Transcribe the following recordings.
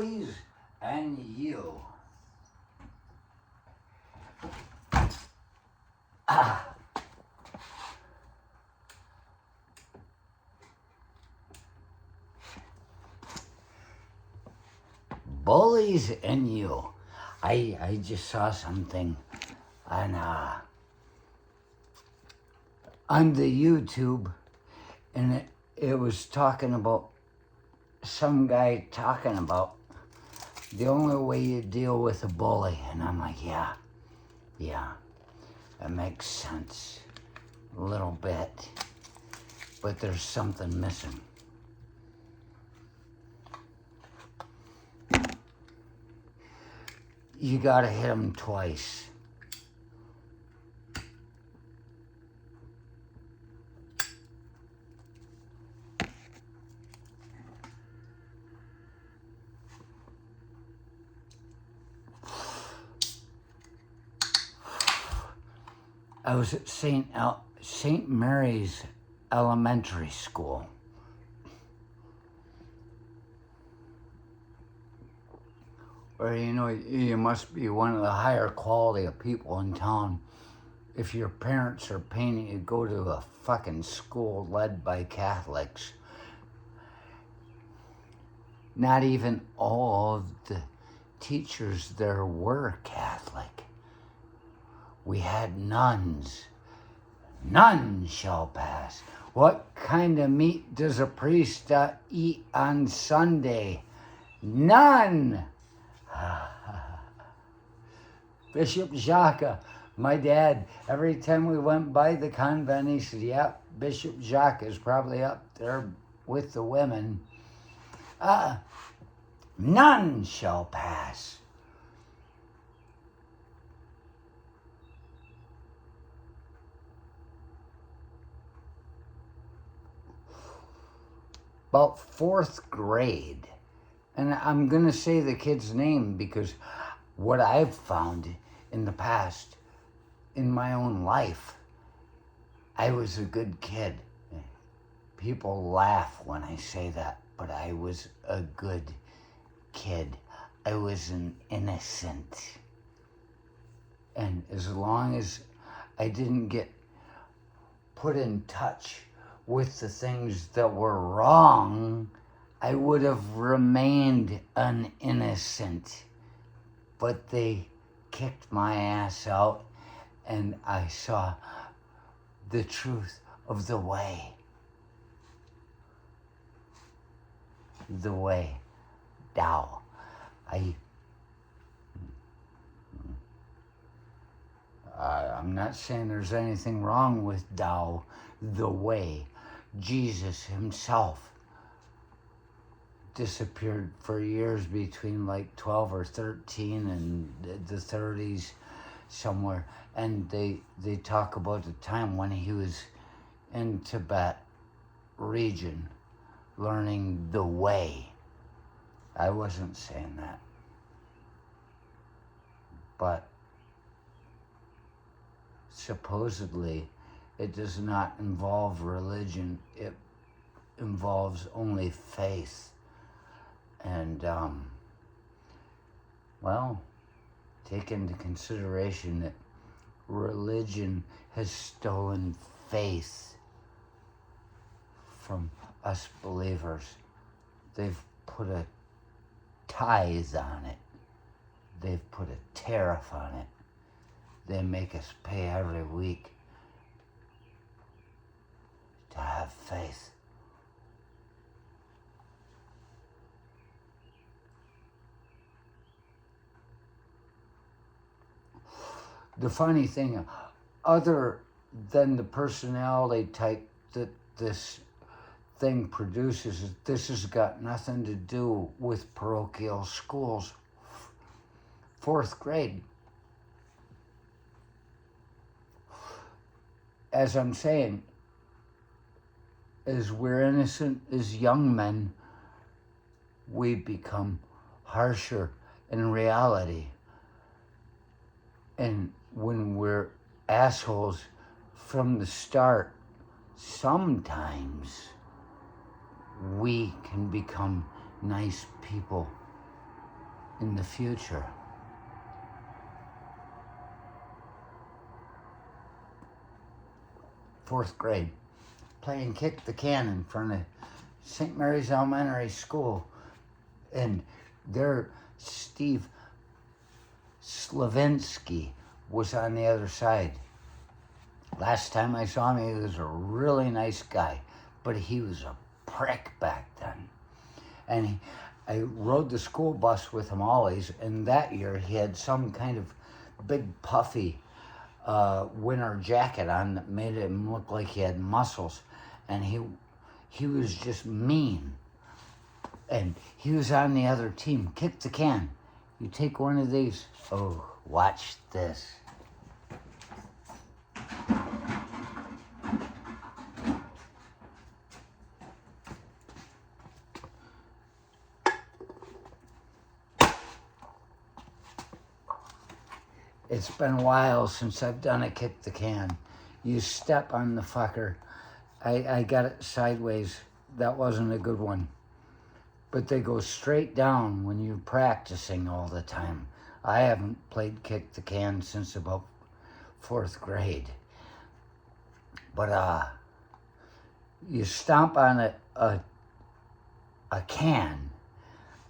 bullies and you. Bullies and you. I just saw something on the YouTube, and it was talking about some guy talking about the only way you deal with a bully, and I'm like, yeah, that makes sense a little bit, but there's something missing. You gotta hit them twice. I was at St. Mary's Elementary School. Or, you must be one of the higher quality of people in town if your parents are paying you to go to a fucking school led by Catholics. Not even all of the teachers there were Catholic. We had nuns. None shall pass. What kind of meat does a priest eat on Sunday? None. Bishop Jacques, my dad, every time we went by the convent, he said, yep, Bishop Jacques is probably up there with the women. None shall pass. About 4th grade, and I'm going to say the kid's name because what I've found in the past, in my own life, I was a good kid. People laugh when I say that, but I was a good kid. I was an innocent. And as long as I didn't get put in touch with the things that were wrong, I would have remained an innocent. But they kicked my ass out, and I saw the truth of the way. The way. Tao. I'm not saying there's anything wrong with Tao, the way. Jesus himself disappeared for years between like 12 or 13 and the 30s somewhere. And they talk about the time when he was in Tibet region learning the way. I wasn't saying that. But supposedly it does not involve religion. It involves only faith. And, take into consideration that religion has stolen faith from us believers. They've put a tithe on it. They've put a tariff on it. They make us pay every week to have faith. The funny thing, other than the personality type that this thing produces, this has got nothing to do with parochial schools. 4th grade. As I'm saying, as we're innocent as young men, we become harsher in reality. And when we're assholes from the start, sometimes we can become nice people in the future. Fourth grade, playing kick the can in front of St. Mary's Elementary School. And there, Steve Slavinsky was on the other side. Last time I saw him, he was a really nice guy, but he was a prick back then. And I rode the school bus with him always, and that year he had some kind of big puffy winter jacket on that made him look like he had muscles, and he was just mean. And he was on the other team. Kick the can. You take one of these. Oh, watch this. It's been a while since I've done a kick the can. You step on the fucker. I got it sideways. That wasn't a good one. But they go straight down when you're practicing all the time. I haven't played kick the can since about fourth grade. But you stomp on a can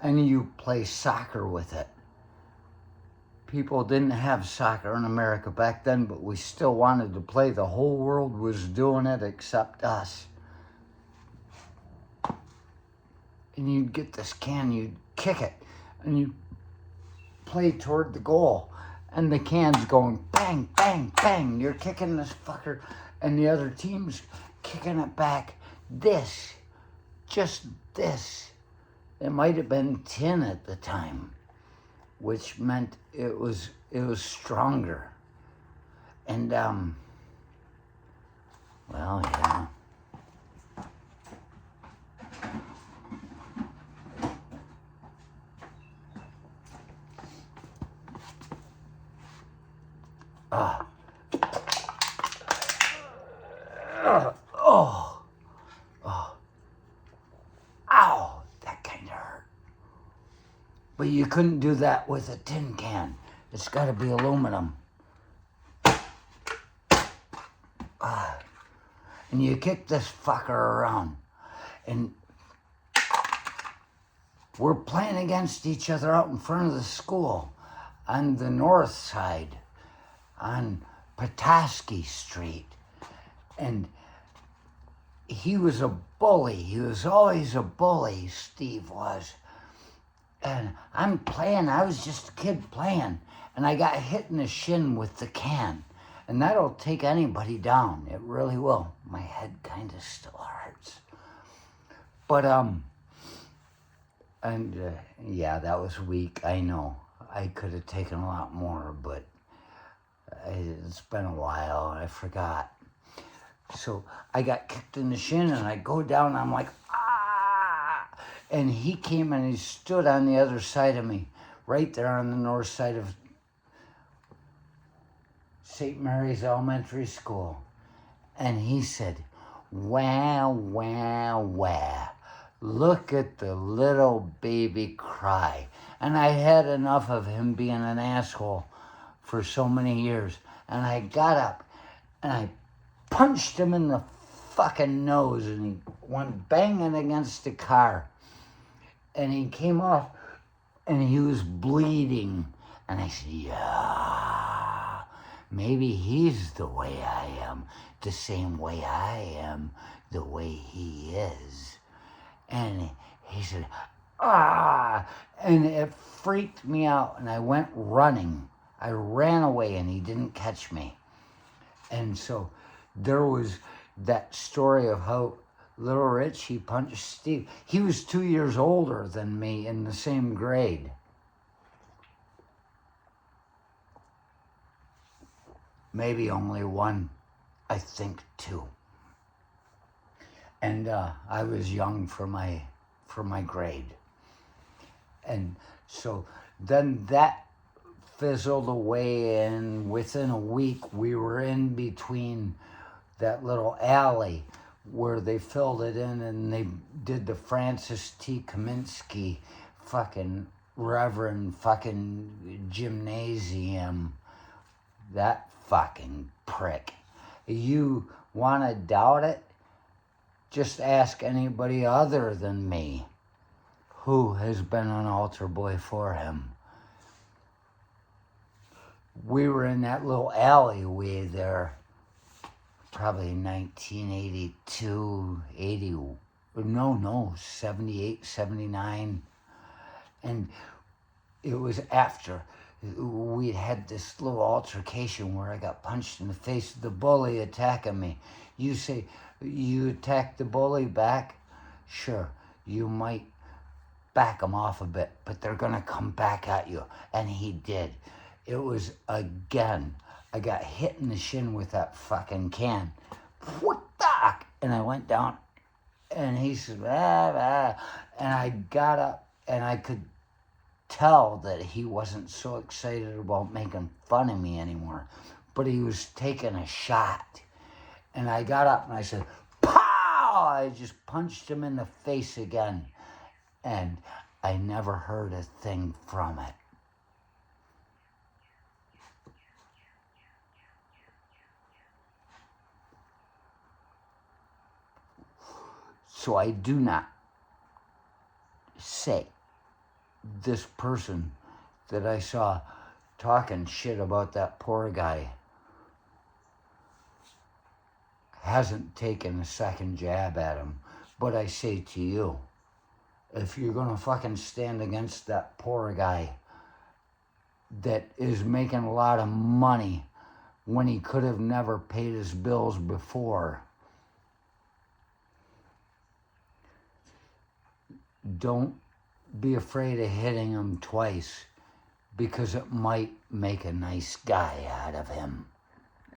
and you play soccer with it. People didn't have soccer in America back then, but we still wanted to play. The whole world was doing it except us. And you'd get this can, you'd kick it, and you'd play toward the goal. And the can's going bang, bang, bang. You're kicking this fucker, and the other team's kicking it back. Just this. It might have been 10 at the time, which meant it was stronger. And, well, yeah. Ow, that kind of hurt. But you couldn't do that with a tin can. It's got to be aluminum. And you kick this fucker around. And we're playing against each other out in front of the school on the north side, on Petoskey Street. And he was a bully. He was always a bully, Steve was. And I'm playing, I was just a kid playing, and I got hit in the shin with the can. And that'll take anybody down. It really will. My head kind of still hurts. But, yeah, that was weak, I know. I could have taken a lot more, but it's been a while, I forgot. So I got kicked in the shin, and I go down, and I'm like, ah! And he came and he stood on the other side of me, right there on the north side of St. Mary's Elementary School. And he said, "Wah, wah, wah. Look at the little baby cry." And I had enough of him being an asshole for so many years. And I got up and I punched him in the fucking nose, and he went banging against the car. And he came off and he was bleeding. And I said, yeah, maybe he's the way I am, the same way I am, the way he is. And he said, ah, and it freaked me out, and I went running. I ran away, and he didn't catch me. And so there was that story of how Little Rich, he punched Steve. He was 2 years older than me in the same grade. Maybe only one, I think two. And I was young for my grade. And so then that fizzled away, and within a week we were in between that little alley where they filled it in, and they did the Francis T. Kaminsky fucking Reverend fucking Gymnasium, that fucking prick. You want to doubt it? Just ask anybody other than me who has been an altar boy for him. We were in that little alleyway there, probably 1982, 78, 79. And it was after we had this little altercation where I got punched in the face. The bully attacking me. You say, you attack the bully back? Sure, you might back them off a bit, but they're going to come back at you. And he did. It was again. I got hit in the shin with that fucking can. What the? And I went down, and he said, ah, ah. And I got up, and I could tell that he wasn't so excited about making fun of me anymore, but he was taking a shot. And I got up and I said, pow! I just punched him in the face again, and I never heard a thing from it. So I do not say this person that I saw talking shit about that poor guy hasn't taken a second jab at him. But I say to you, if you're gonna fucking stand against that poor guy that is making a lot of money when he could have never paid his bills before, don't be afraid of hitting him twice, because it might make a nice guy out of him.